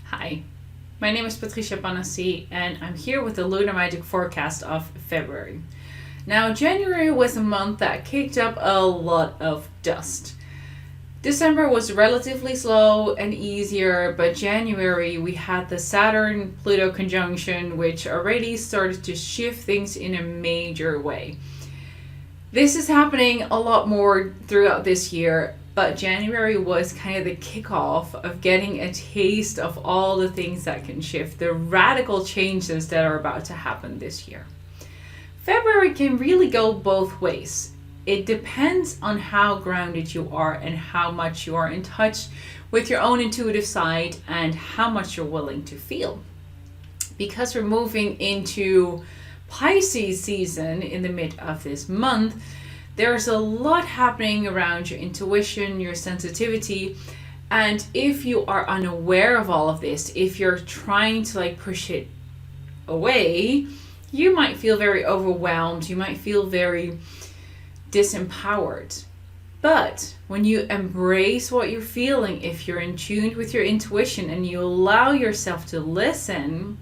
Hi, my name is Patricia Panassi and I'm here with the Lunar Magic forecast of February. Now, January was a month that kicked up a lot of dust. December was relatively slow and easier, but January we had the Saturn-Pluto conjunction, which already started to shift things in a major way. This is happening a lot more throughout this year, but January was kind of the kickoff of getting a taste of all the things that can shift, the radical changes that are about to happen this year. February can really go both ways. It depends on how grounded you are and how much you are in touch with your own intuitive side and how much you're willing to feel. Because we're moving into Pisces season in the mid of this month, there's a lot happening around your intuition, your sensitivity, and if you are unaware of all of this, if you're trying to push it away, you might feel very overwhelmed, you might feel very disempowered. But when you embrace what you're feeling, if you're in tune with your intuition and you allow yourself to listen,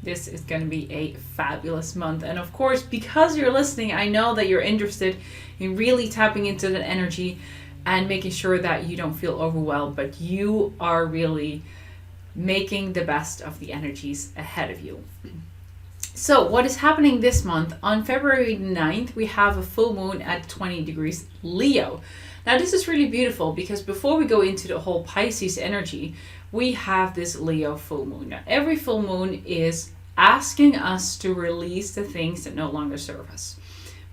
this is going to be a fabulous month. And of course, because you're listening, I know that you're interested in really tapping into that energy and making sure that you don't feel overwhelmed, but you are really making the best of the energies ahead of you. So what is happening this month? On February 9th, we have a full moon at 20 degrees Leo. Now this is really beautiful because before we go into the whole Pisces energy, we have this Leo full moon. Now every full moon is asking us to release the things that no longer serve us.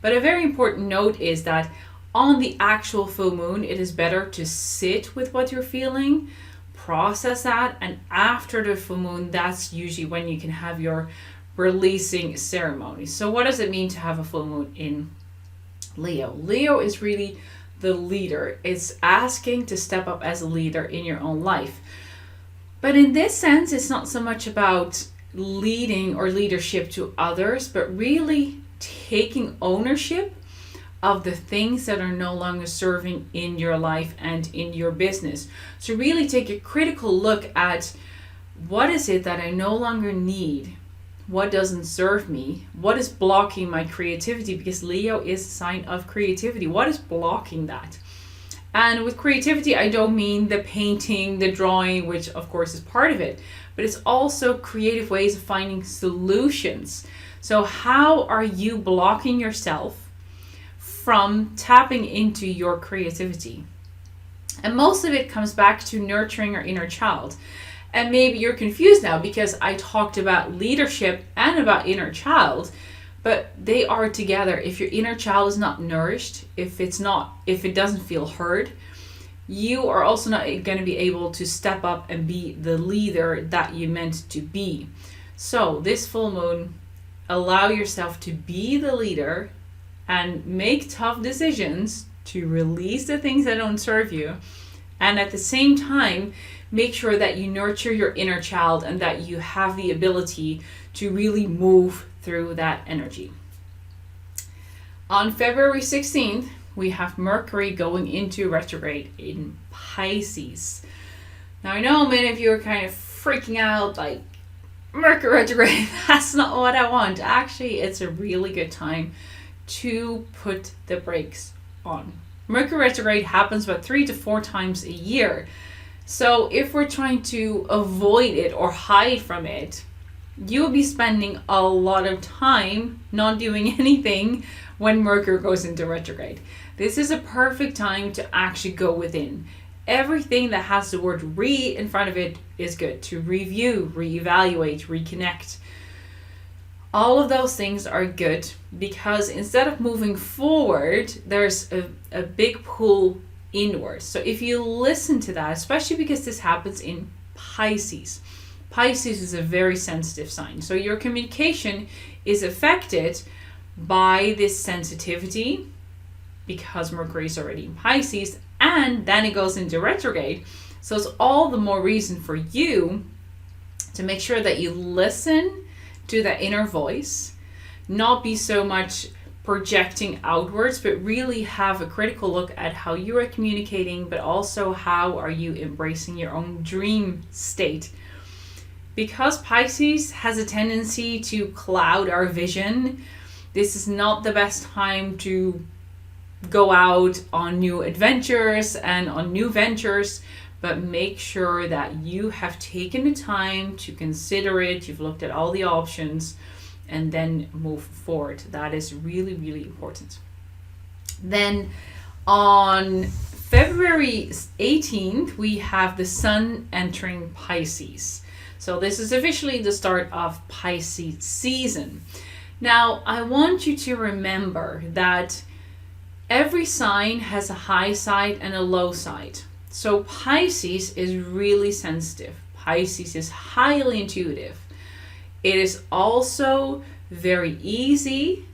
But a very important note is that on the actual full moon, it is better to sit with what you're feeling, process that, and after the full moon, that's usually when you can have your releasing ceremony. So what does it mean to have a full moon in Leo? Leo is really the leader. It's asking to step up as a leader in your own life. But in this sense, it's not so much about leading or leadership to others, but really taking ownership of the things that are no longer serving in your life and in your business. So really take a critical look at what is it that I no longer need? What doesn't serve me? What is blocking my creativity? Because Leo is a sign of creativity. What is blocking that? And with creativity, I don't mean the painting, the drawing, which of course is part of it, but it's also creative ways of finding solutions. So how are you blocking yourself from tapping into your creativity? And most of it comes back to nurturing our inner child. And maybe you're confused now because I talked about leadership and about inner child, but they are together. If your inner child is not nourished, if it doesn't feel heard, you are also not going to be able to step up and be the leader that you meant to be. So this full moon, allow yourself to be the leader and make tough decisions to release the things that don't serve you. And at the same time, make sure that you nurture your inner child and that you have the ability to really move through that energy. On February 16th, we have Mercury going into retrograde in Pisces. Now I know many of you are kind of freaking out, like, Mercury retrograde, that's not what I want. Actually, it's a really good time to put the brakes on. Mercury retrograde happens about 3 to 4 times a year. So if we're trying to avoid it or hide from it, you'll be spending a lot of time not doing anything when Mercury goes into retrograde. This is a perfect time to actually go within. Everything that has the word re in front of it is good. To review, reevaluate, reconnect. All of those things are good because instead of moving forward, there's a big pull inwards. So if you listen to that, especially because this happens in Pisces. Pisces is a very sensitive sign. So your communication is affected by this sensitivity because Mercury is already in Pisces and then it goes into retrograde. So it's all the more reason for you to make sure that you listen to that inner voice, not be so much projecting outwards, but really have a critical look at how you are communicating, but also how are you embracing your own dream state. Because Pisces has a tendency to cloud our vision, this is not the best time to go out on new adventures and on new ventures, but make sure that you have taken the time to consider it, you've looked at all the options, and then move forward. That is really, really important. Then on February 18th, we have the Sun entering Pisces. So this is officially the start of Pisces season. Now, I want you to remember that every sign has a high side and a low side. So Pisces is really sensitive. Pisces is highly intuitive. It is also very easy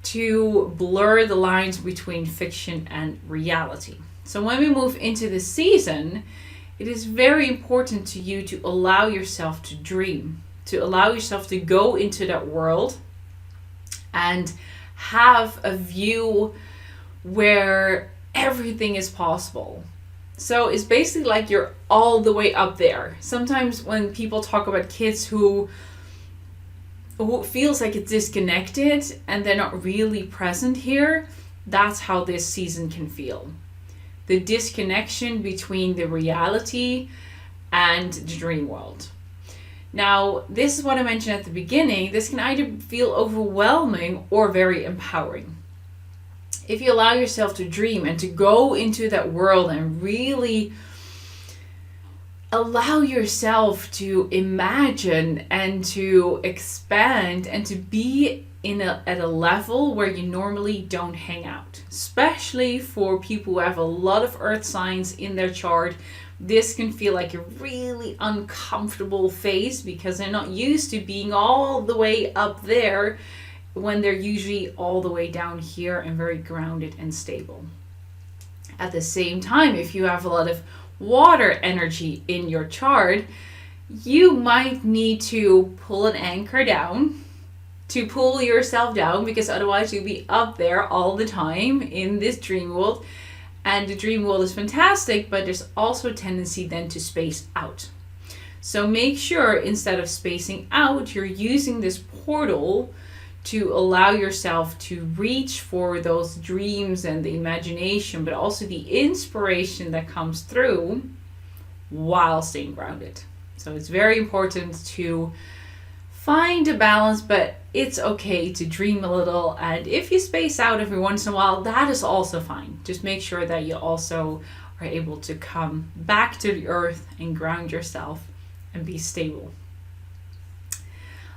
to blur the lines between fiction and reality. So when we move into the season, it is very important to you to allow yourself to dream, to allow yourself to go into that world and have a view where everything is possible. So it's basically like you're all the way up there. Sometimes when people talk about kids who feels like it's disconnected and they're not really present here, that's how this season can feel. The disconnection between the reality and the dream world. Now, this is what I mentioned at the beginning. This can either feel overwhelming or very empowering. If you allow yourself to dream and to go into that world and really allow yourself to imagine and to expand and to be at a level where you normally don't hang out, especially for people who have a lot of earth signs in their chart. This can feel like a really uncomfortable phase because they're not used to being all the way up there when they're usually all the way down here and very grounded and stable. At the same time, if you have a lot of water energy in your chart, you might need to pull an anchor down, to pull yourself down, because otherwise you'll be up there all the time in this dream world. And the dream world is fantastic, but there's also a tendency then to space out. So make sure instead of spacing out, you're using this portal to allow yourself to reach for those dreams and the imagination, but also the inspiration that comes through while staying grounded. So it's very important to find a balance, but it's okay to dream a little. And if you space out every once in a while, that is also fine. Just make sure that you also are able to come back to the earth and ground yourself and be stable.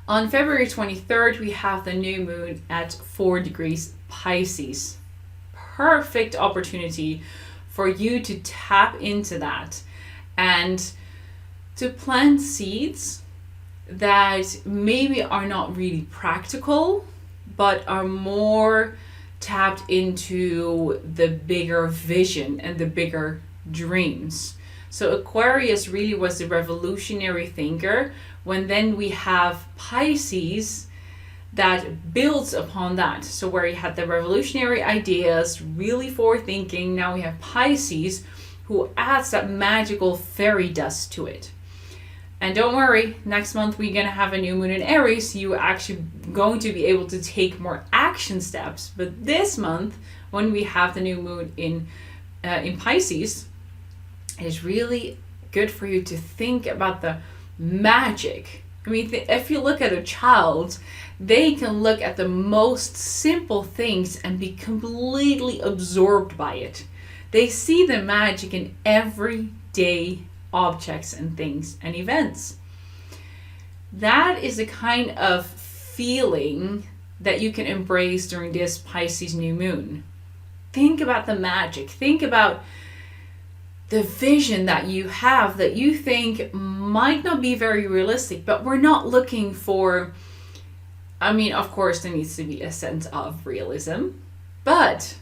On February 23rd, we have the new moon at 4 degrees Pisces. Perfect opportunity for you to tap into that and to plant seeds that maybe are not really practical, but are more tapped into the bigger vision and the bigger dreams. So Aquarius really was the revolutionary thinker, when then we have Pisces that builds upon that. So where you had the revolutionary ideas, really forward thinking, now we have Pisces who adds that magical fairy dust to it. And don't worry, next month we're going to have a new moon in Aries, so you're actually going to be able to take more action steps. But this month, when we have the new moon in Pisces, it is really good for you to think about the magic. I mean, if you look at a child, they can look at the most simple things and be completely absorbed by it. They see the magic in everyday objects and things and events. That is the kind of feeling that you can embrace during this Pisces new moon. Think about the magic. Think about the vision that you have that you think might not be very realistic, but we're not looking for, I mean, of course there needs to be a sense of realism, but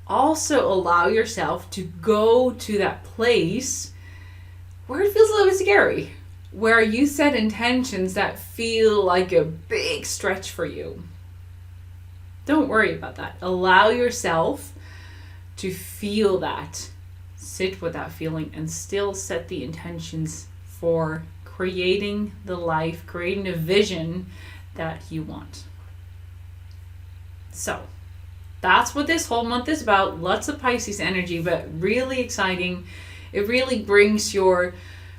also allow yourself to go to that place where it feels a little bit scary, where you set intentions that feel like a big stretch for you. Don't worry about that. Allow yourself to feel that. Sit with that feeling and still set the intentions for creating the life, creating the vision that you want. So that's what this whole month is about. Lots of Pisces energy, but really exciting. It really brings your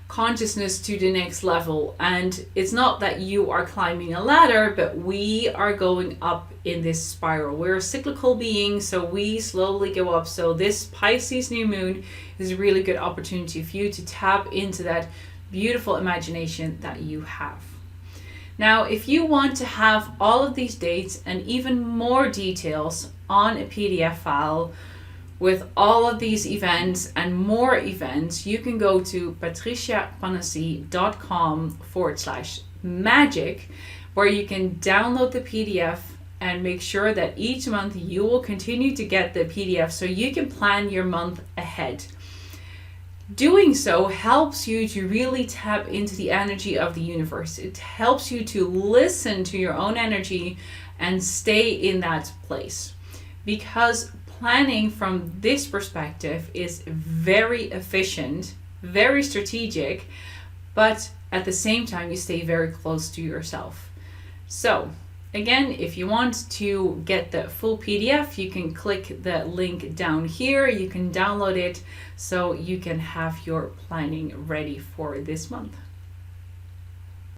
consciousness to the next level. And it's not that you are climbing a ladder, but we are going up in this spiral. We're a cyclical being, so we slowly go up. So this Pisces new moon is a really good opportunity for you to tap into that beautiful imagination that you have. Now, if you want to have all of these dates and even more details on a PDF file with all of these events and more events, you can go to patriciapanassi.com/magic, where you can download the PDF and make sure that each month you will continue to get the PDF so you can plan your month ahead. Doing so helps you to really tap into the energy of the universe. It helps you to listen to your own energy and stay in that place. Because planning from this perspective is very efficient, very strategic, but at the same time you stay very close to yourself. So again, if you want to get the full PDF, you can click the link down here. You can download it so you can have your planning ready for this month.